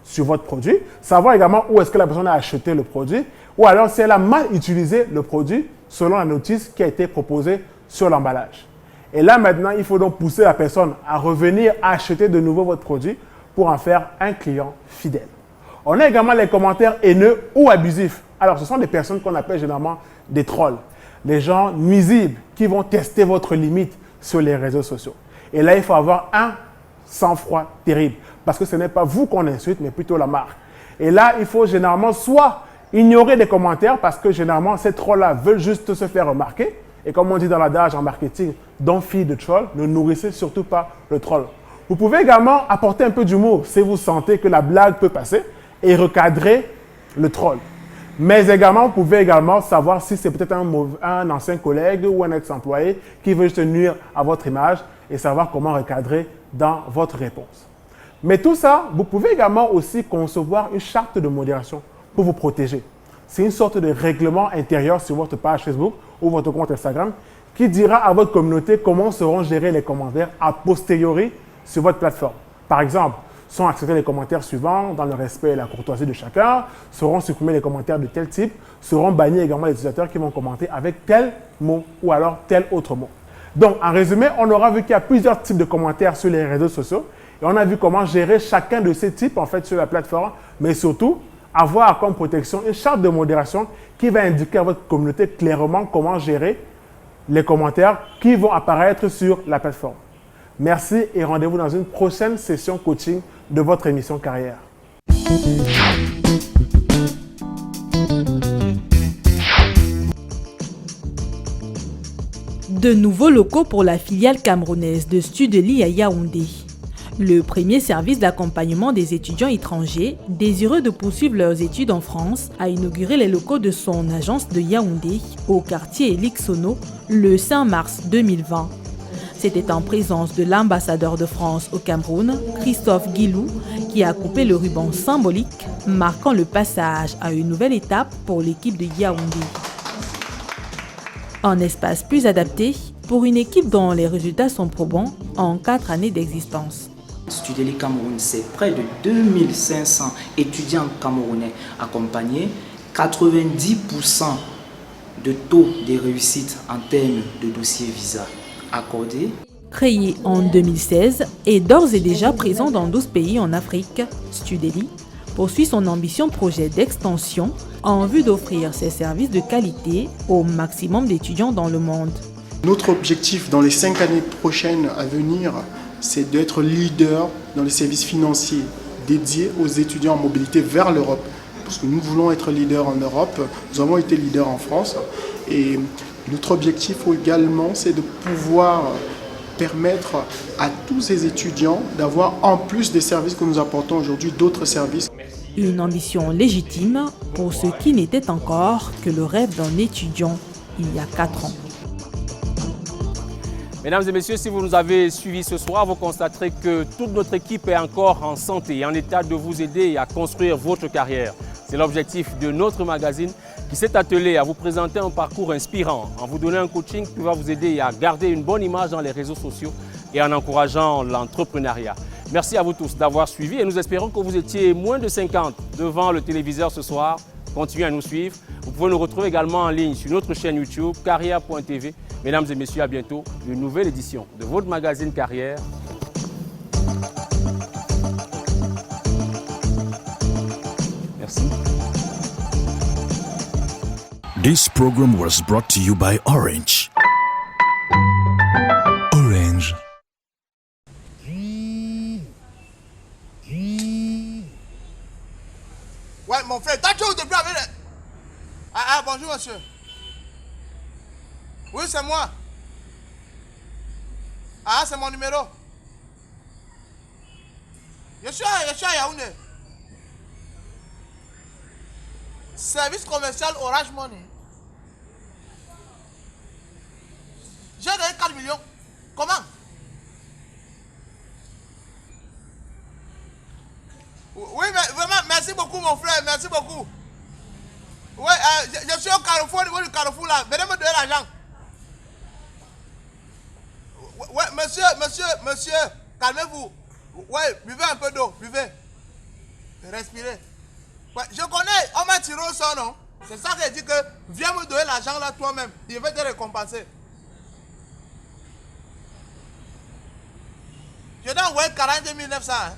Speaker 17: sur votre produit, savoir également où est-ce que la personne a acheté le produit, ou alors si elle a mal utilisé le produit selon la notice qui a été proposée sur l'emballage. Et là maintenant, il faut donc pousser la personne à revenir acheter de nouveau votre produit pour en faire un client fidèle. On a également les commentaires haineux ou abusifs. Alors ce sont des personnes qu'on appelle généralement des trolls, des gens nuisibles qui vont tester votre limite sur les réseaux sociaux. Et là, il faut avoir un sang-froid terrible. Parce que ce n'est pas vous qu'on insulte, mais plutôt la marque. Et là, il faut généralement soit ignorer des commentaires, parce que généralement, ces trolls-là veulent juste se faire remarquer. Et comme on dit dans l'adage en marketing, don't feed the troll, ne nourrissez surtout pas le troll. Vous pouvez également apporter un peu d'humour si vous sentez que la blague peut passer et recadrer le troll. Mais également, vous pouvez également savoir si c'est peut-être un ancien collègue ou un ex-employé qui veut juste nuire à votre image et savoir comment recadrer dans votre réponse. Mais tout ça, vous pouvez également aussi concevoir une charte de modération pour vous protéger. C'est une sorte de règlement intérieur sur votre page Facebook ou votre compte Instagram qui dira à votre communauté comment seront gérés les commentaires a posteriori sur votre plateforme. Par exemple, sont acceptés les commentaires suivants dans le respect et la courtoisie de chacun, seront supprimés les commentaires de tel type, seront bannis également les utilisateurs qui vont commenter avec tel mot ou alors tel autre mot. Donc, en résumé, on aura vu qu'il y a plusieurs types de commentaires sur les réseaux sociaux et on a vu comment gérer chacun de ces types en fait sur la plateforme, mais surtout avoir comme protection une charte de modération qui va indiquer à votre communauté clairement comment gérer les commentaires qui vont apparaître sur la plateforme. Merci et rendez-vous dans une prochaine session coaching de votre émission Carrière.
Speaker 5: De nouveaux locaux pour la filiale camerounaise de Studeli à Yaoundé. Le premier service d'accompagnement des étudiants étrangers désireux de poursuivre leurs études en France a inauguré les locaux de son agence de Yaoundé au quartier Elixono le 5 mars 2020. C'était en présence de l'ambassadeur de France au Cameroun, Christophe Guilou, qui a coupé le ruban symbolique, marquant le passage à une nouvelle étape pour l'équipe de Yaoundé. Un espace plus adapté pour une équipe dont les résultats sont probants en 4 années d'existence.
Speaker 18: Studeli Cameroun, c'est près de 2500 étudiants camerounais accompagnés, 90% de taux de réussite en termes de dossier visa accordé.
Speaker 5: Créé en 2016 et d'ores et déjà présent dans 12 pays en Afrique, Studeli poursuit son ambition projet d'extension en vue d'offrir ses services de qualité au maximum d'étudiants dans le monde.
Speaker 19: Notre objectif dans les 5 années prochaines à venir, c'est d'être leader dans les services financiers dédiés aux étudiants en mobilité vers l'Europe. Parce que nous voulons être leader en Europe, nous avons été leader en France. Et notre objectif également, c'est de pouvoir permettre à tous ces étudiants d'avoir, en plus des services que nous apportons aujourd'hui, d'autres services.
Speaker 5: Une ambition légitime pour ce qui n'était encore que le rêve d'un étudiant il y a 4 ans.
Speaker 4: Mesdames et messieurs, si vous nous avez suivis ce soir, vous constaterez que toute notre équipe est encore en santé et en état de vous aider à construire votre carrière. C'est l'objectif de notre magazine qui s'est attelé à vous présenter un parcours inspirant, en vous donnant un coaching qui va vous aider à garder une bonne image dans les réseaux sociaux et en encourageant l'entrepreneuriat. Merci à vous tous d'avoir suivi et nous espérons que vous étiez moins de 50 devant le téléviseur ce soir. Continuez à nous suivre. Vous pouvez nous retrouver également en ligne sur notre chaîne YouTube, carrière.tv. Mesdames et messieurs, à bientôt. Une nouvelle édition de votre magazine Carrière. Merci.
Speaker 20: This program was brought to you by Orange. Orange.
Speaker 21: Ouais, mon frère, t'as toujours depuis avec les... Ah, bonjour, monsieur. Oui, c'est moi. Ah, c'est mon numéro. Je suis à Yaoundé. Service commercial Orange Money. J'ai donné 4 millions. Comment? Oui, mais vraiment, merci beaucoup, mon frère. Merci beaucoup. Oui, je suis au Carrefour, au niveau du Carrefour là. Venez me donner l'argent. Ouais, monsieur, calmez-vous. Ouais, buvez un peu d'eau, buvez. Respirez. Ouais, je connais, on m'a tiré au sort, non? C'est ça qu'il dit que viens me donner l'argent là toi-même. Il va te récompenser. Je dois envoyer 42 900. Hein?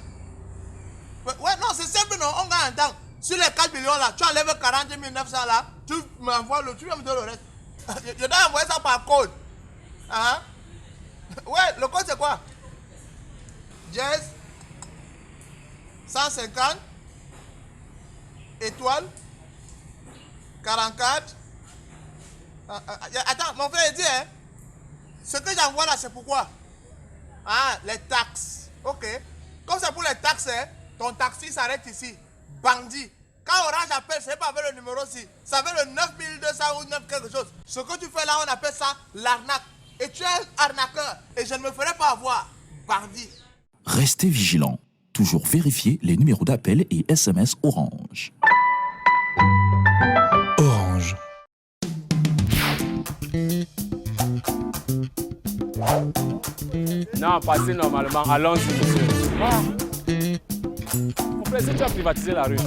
Speaker 21: Ouais, non, c'est simple, non? On gagne un temps. Sur les 4 millions là, tu enlèves 42 900 là, tu m'envoies le, tu vas me donner le reste. Je dois envoyer ça par code. Hein? Ouais, le code c'est quoi? Jazz 150 étoile 44. Attends, mon frère dit, hein, ce que j'envoie là, c'est pourquoi? Ah, les taxes. Ok. Comme c'est pour les taxes, hein, ton taxi s'arrête ici. Bandit. Quand Orange appelle, c'est pas avec le numéro 6. C'est avec le 9200 ou 9 quelque chose. Ce que tu fais là, on appelle ça l'arnaque. Et tu es arnaqueur. Et je ne me ferai pas avoir. Bandit.
Speaker 20: Restez vigilants. Toujours vérifier les numéros d'appel et SMS Orange. Orange.
Speaker 4: Non, passez normalement. Allons-y, monsieur. Ah. Mon plaisir, tu as privatisé la rue.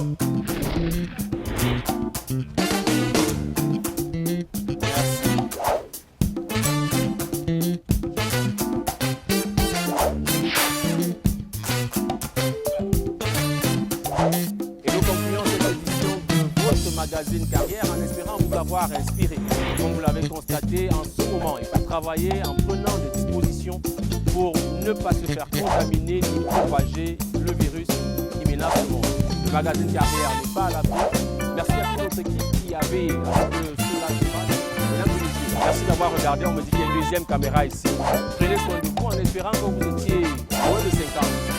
Speaker 4: Magazine Carrière en espérant vous avoir inspiré, comme vous l'avez constaté en ce moment, et faire travailler en prenant des dispositions pour ne pas se faire contaminer ni propager le virus qui menace le monde. Le magazine Carrière n'est pas à l'abri. Merci à toute notre équipe qui avait ce soulagement. Mesdames et messieurs, merci d'avoir regardé. On me dit qu'il y a une deuxième caméra ici. Prenez soin de vous en espérant que vous étiez moins de 5 ans.